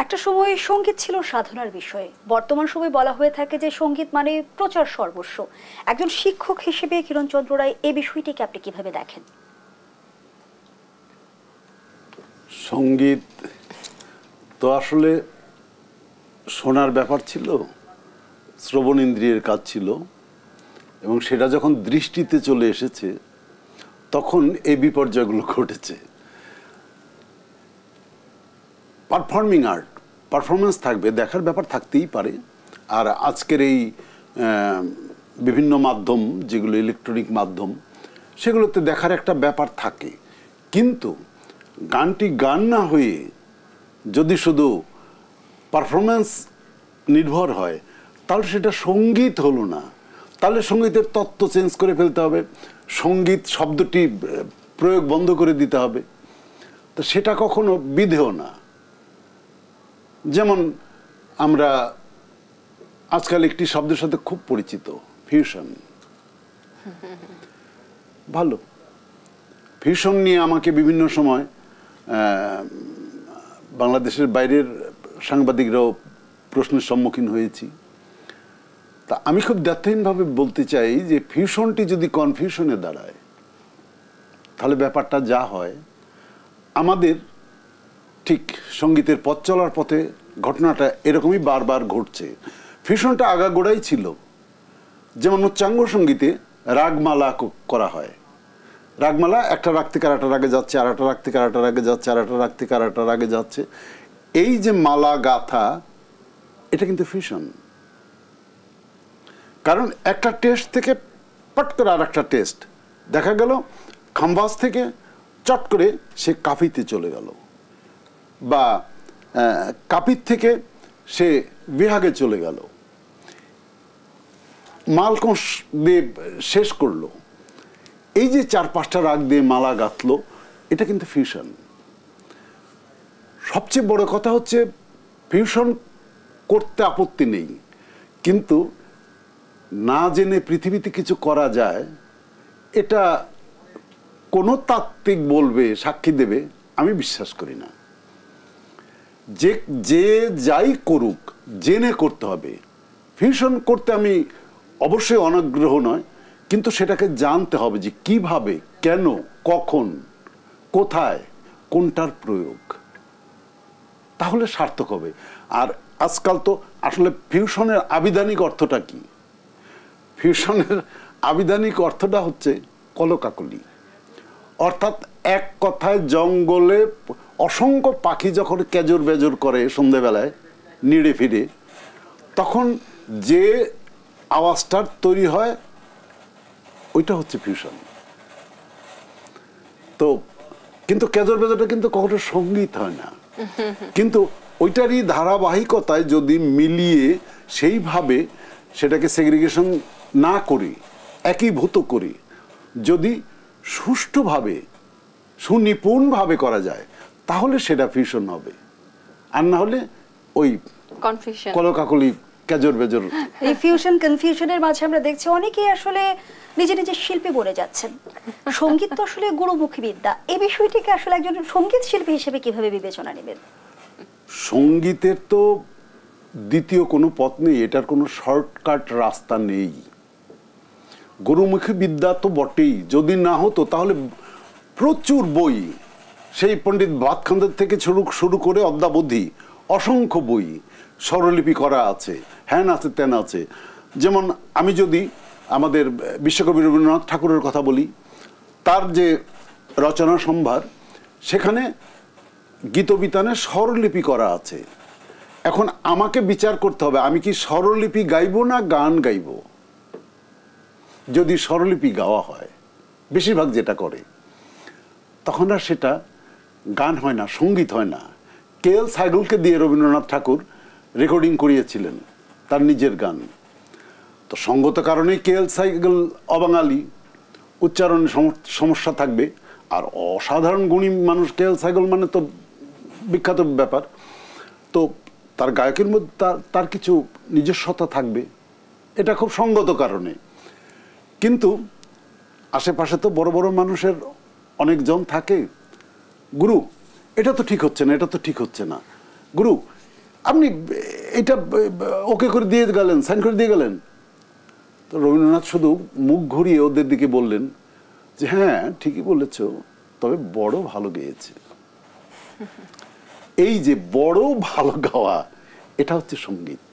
একটা সময় সঙ্গীত ছিল সাধনার বিষয়, বর্তমান সময়ে বলা হয়ে থাকে যে সঙ্গীত মানে প্রচার সর্বস্ব। একজন শিক্ষক হিসেবে কিরণচন্দ্র রায় এই বিষয়টিকে আপনি কিভাবে দেখেন? সঙ্গীত তো আসলে শোনার ব্যাপার ছিল, শ্রবণ ইন্দ্রিয়ের কাজ ছিল, এবং সেটা যখন দৃষ্টিতে চলে এসেছে তখন এই বিপর্যয়গুলো ঘটেছে। পারফর্মিং আর্ট, পারফরমেন্স থাকবে, দেখার ব্যাপার থাকতেই পারে। আর আজকের এই বিভিন্ন মাধ্যম, যেগুলো ইলেকট্রনিক মাধ্যম, সেগুলোতে দেখার একটা ব্যাপার থাকে। কিন্তু গানটি গান না হয়ে যদি শুধু পারফরমেন্স নির্ভর হয় তাহলে সেটা সঙ্গীত হলো না। তাহলে সঙ্গীতের তত্ত্ব চেঞ্জ করে ফেলতে হবে, সঙ্গীত শব্দটি প্রয়োগ বন্ধ করে দিতে হবে। তো সেটা কখনো বিধেয় না। যেমন আমরা আজকাল একটি শব্দের সাথে খুব পরিচিত, ফিউশন। ভালো, ফিউশন নিয়ে আমাকে বিভিন্ন সময় বাংলাদেশের বাইরের সাংবাদিকরাও প্রশ্নের সম্মুখীন হয়েছি। তা আমি খুব দ্ব্যর্থহীনভাবে বলতে চাই যে ফিউশনটি যদি কনফিউশনে দাঁড়ায় তাহলে ব্যাপারটা যা হয়, আমাদের ঠিক সঙ্গীতের পথ চলার পথে ঘটনাটা এরকমই বারবার ঘটছে। ফিউশনটা আগাগোড়াই ছিল। যেমন উচ্চাঙ্গ সঙ্গীতে রাগমালা করা হয়, রাগমালা একটা রাগ থেকে আরেকটা রাগে যাচ্ছে, আর একটা রাগ থেকে আরেকটা রাগে যাচ্ছে, আর একটা রাগ থেকে আরেকটা রাগে যাচ্ছে। এই যে মালা গাথা, এটা কিন্তু ফিউশন। কারণ একটা টেস্ট থেকে পট করে আর একটা টেস্ট দেখা গেল, খাম্বাস থেকে চট করে সে কাফিতে চলে গেল, বা কাপির থেকে সে বিহাগে চলে গেল, মালকোষ দিয়ে শেষ করলো। এই যে 4-5টা রাগ দিয়ে মালা গাঁথলো, এটা কিন্তু ফিউশন। সবচেয়ে বড় কথা হচ্ছে ফিউশন করতে আপত্তি নেই, কিন্তু না জেনে পৃথিবীতে কিছু করা যায় এটা কোনো তাত্ত্বিক বলবে, সাক্ষী দেবে, আমি বিশ্বাস করি না। যে যাই করুক জেনে করতে হবে। ফিউশন করতে আমি অবশ্যই অনাগ্রহ নয়, কিন্তু সেটাকে জানতে হবে যে কিভাবে, কেন, কখন, কোথায়, কোনটার প্রয়োগ, তাহলে সার্থক হবে। আর আজকাল তো আসলে ফিউশনের আবিধানিক অর্থটা কি? ফিউশনের আবিধানিক অর্থটা হচ্ছে কলকাকলি। অর্থাৎ এক কথায় জঙ্গলে অসংখ্য পাখি যখন কেজর বেজর করে সন্ধ্যেবেলায় নিড়ে ফিরে, তখন যে আওয়াজটার তৈরি হয় ওইটা হচ্ছে ফিউশন। তো কিন্তু কেজর বেজরটা কিন্তু কখনো সঙ্গীত হয় না। কিন্তু ওইটারই ধারাবাহিকতায় যদি মিলিয়ে সেইভাবে সেটাকে সেগ্রিগেশন না করি, একীভূত করি, যদি সুষ্ঠুভাবে সুনিপুণভাবে করা যায়, তাহলে সেটা ফিউশন হবে। আর না হলে ওই কনফিউশন, কলকাকলি, কেজর বেজর। এই ফিউশন কনফিউশনের মাঝে আমরা দেখছি অনেকেই আসলে নিজে নিজে শিল্পী বলে যাচ্ছেন। সঙ্গীত তো আসলে গুরুমুখী বিদ্যা। এই বিষয়টিকে আসলে একজন সঙ্গীত শিল্পী হিসেবে কিভাবে বিবেচনা নেবেন? সঙ্গীতের তো দ্বিতীয় কোনো পথ নেই, এটার কোনো শর্টকাট রাস্তা নেই। গুরুমুখী বিদ্যা তো বটেই, যদি না হতো তাহলে প্রচুর বই, সেই পণ্ডিত ভাতখান্দের থেকে শুরু করে অদ্যাবধি অসংখ্য বই স্বরলিপি করা আছে, হ্যান আছে, তেন আছে। যেমন আমি যদি আমাদের বিশ্বকবি রবীন্দ্রনাথ ঠাকুরের কথা বলি, তার যে রচনা সম্ভার, সেখানে গীতবিতানে স্বরলিপি করা আছে। এখন আমাকে বিচার করতে হবে, আমি কি স্বরলিপি গাইব না গান গাইব। যদি স্বরলিপি গাওয়া হয়, বেশিরভাগ যেটা করে, তখন আর সেটা গান হয় না, সঙ্গীত হয় না। KL সাইগলকে দিয়ে রবীন্দ্রনাথ ঠাকুর রেকর্ডিং করিয়েছিলেন তার নিজের গান। তো সঙ্গত কারণে KL সাইগল অবাঙালি, উচ্চারণে সমস্যা থাকবে। আর অসাধারণ গুণী মানুষ KL সাইগল মানে তো বিখ্যাত ব্যাপার। তো তার গায়কের মধ্যে তার কিছু নিজস্বতা থাকবে, এটা খুব সঙ্গত কারণে। কিন্তু আশেপাশে তো বড় বড় মানুষের অনেকজন থাকে, গুরু এটা তো ঠিক হচ্ছে না, এটা তো ঠিক হচ্ছে না, গুরু আপনি এটা ওকে করে দিয়ে গেলেন, সাইন করে দিয়ে গেলেন। তো রবীন্দ্রনাথ শুধু মুখ ঘুরিয়ে ওদের দিকে বললেন যে হ্যাঁ ঠিকই বলেছ, তবে বড় ভালো গেয়েছে। এই যে বড় ভালো গাওয়া, এটা হচ্ছে সঙ্গীত।